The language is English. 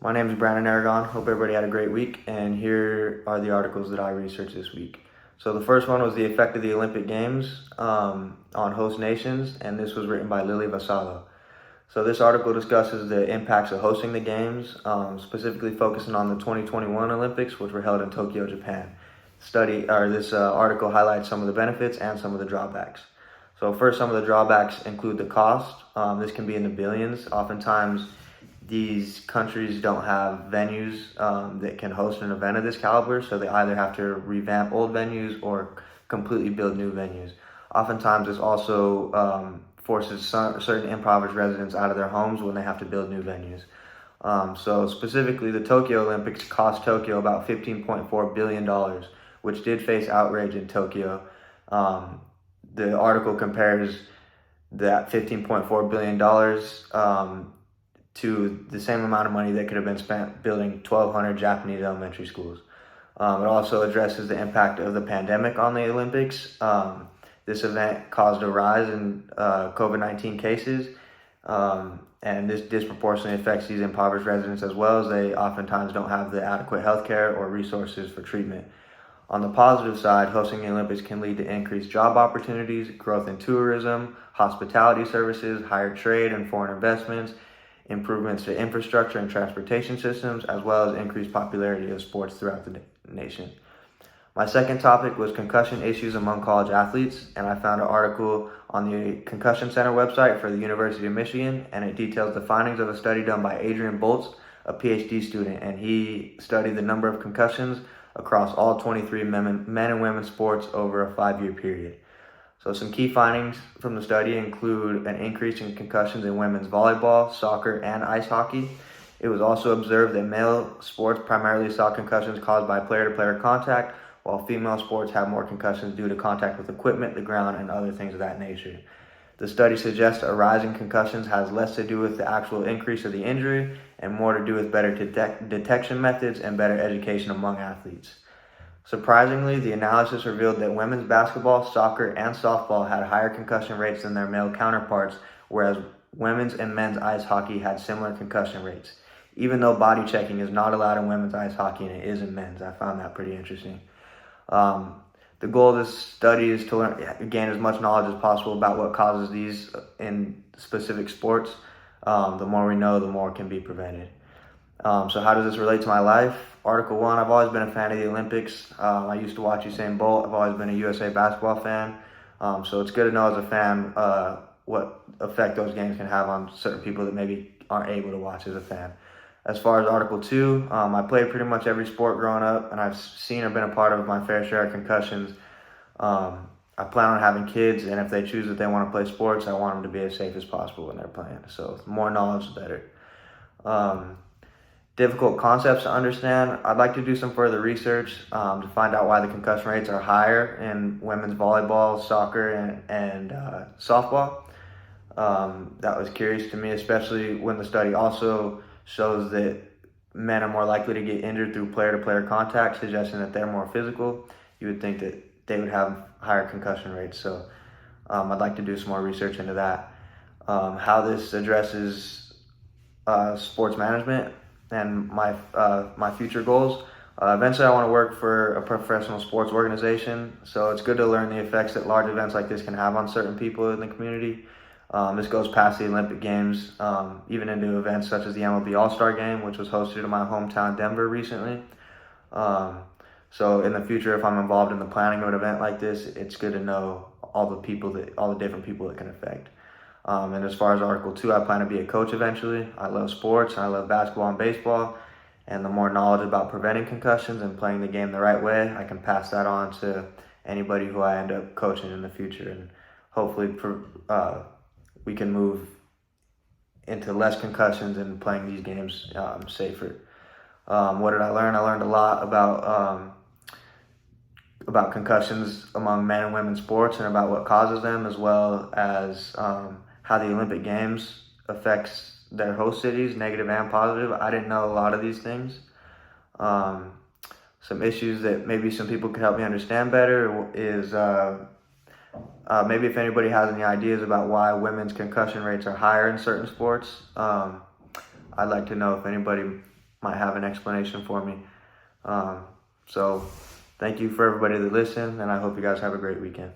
My name is Brandon Aragon. Hope everybody had a great week, and here are the articles that I researched this week. So the first one was the effect of the Olympic Games on host nations, and this was written by Lily Vassallo. So this article discusses the impacts of hosting the games, specifically focusing on the 2021 Olympics, which were held in Tokyo, Japan. This article highlights some of the benefits and some of the drawbacks. So first, some of the drawbacks include the cost. This can be in the billions. Oftentimes, these countries don't have venues that can host an event of this caliber, so they either have to revamp old venues or completely build new venues. Oftentimes, this also forces certain impoverished residents out of their homes when they have to build new venues. So specifically, the Tokyo Olympics cost Tokyo about $15.4 billion, which did face outrage in Tokyo. The article compares that $15.4 billion to the same amount of money that could have been spent building 1,200 Japanese elementary schools. It also addresses the impact of the pandemic on the Olympics. This event caused a rise in COVID-19 cases, and this disproportionately affects these impoverished residents as well, as they oftentimes don't have the adequate health care or resources for treatment. On the positive side, hosting the Olympics can lead to increased job opportunities, growth in tourism, hospitality services, higher trade and foreign investments, improvements to infrastructure and transportation systems, as well as increased popularity of sports throughout the nation. My second topic was concussion issues among college athletes, and I found an article on the Concussion Center website for the University of Michigan, and it details the findings of a study done by Adrian Boltz, a PhD student, and he studied the number of concussions across all 23 men and women's sports over a 5-year period. So some key findings from the study include an increase in concussions in women's volleyball, soccer, and ice hockey. It was also observed that male sports primarily saw concussions caused by player-to-player contact, while female sports have more concussions due to contact with equipment, the ground, and other things of that nature. The study suggests a rise in concussions has less to do with the actual increase of the injury and more to do with better detection methods and better education among athletes. Surprisingly, the analysis revealed that women's basketball, soccer, and softball had higher concussion rates than their male counterparts, whereas women's and men's ice hockey had similar concussion rates, even though body checking is not allowed in women's ice hockey and it is in men's. I found that pretty interesting. The goal of this study is to gain as much knowledge as possible about what causes these in specific sports. The more we know, the more can be prevented. So how does this relate to my life? Article 1, I've always been a fan of the Olympics. I used to watch Usain Bolt. I've always been a USA basketball fan. So it's good to know as a fan what effect those games can have on certain people that maybe aren't able to watch as a fan. As far as Article 2, I played pretty much every sport growing up, and I've seen or been a part of my fair share of concussions. I plan on having kids, and if they choose that they want to play sports, I want them to be as safe as possible when they're playing. So the more knowledge, the better. Difficult concepts to understand. I'd like to do some further research to find out why the concussion rates are higher in women's volleyball, soccer, and softball. That was curious to me, especially when the study also shows that men are more likely to get injured through player-to-player contact, suggesting that they're more physical. You would think that they would have higher concussion rates. So I'd like to do some more research into that. How this addresses sports management and my future goals. Eventually I want to work for a professional sports organization, so it's good to learn the effects that large events like this can have on certain people in the community. This goes past the Olympic Games, even into events such as the MLB All-Star Game, which was hosted in my hometown Denver recently. So in the future, if I'm involved in the planning of an event like this, it's good to know all the different people it can affect. And as far as Article 2, I plan to be a coach eventually. I love sports, I love basketball and baseball, and the more knowledge about preventing concussions and playing the game the right way, I can pass that on to anybody who I end up coaching in the future, and hopefully we can move into less concussions and playing these games safer. What did I learn? I learned a lot about concussions among men and women's sports and about what causes them, as well as how the Olympic Games affects their host cities, negative and positive. I didn't know a lot of these things. Some issues that maybe some people could help me understand better is maybe if anybody has any ideas about why women's concussion rates are higher in certain sports. I'd like to know if anybody might have an explanation for me. So thank you for everybody that listened, and I hope you guys have a great weekend.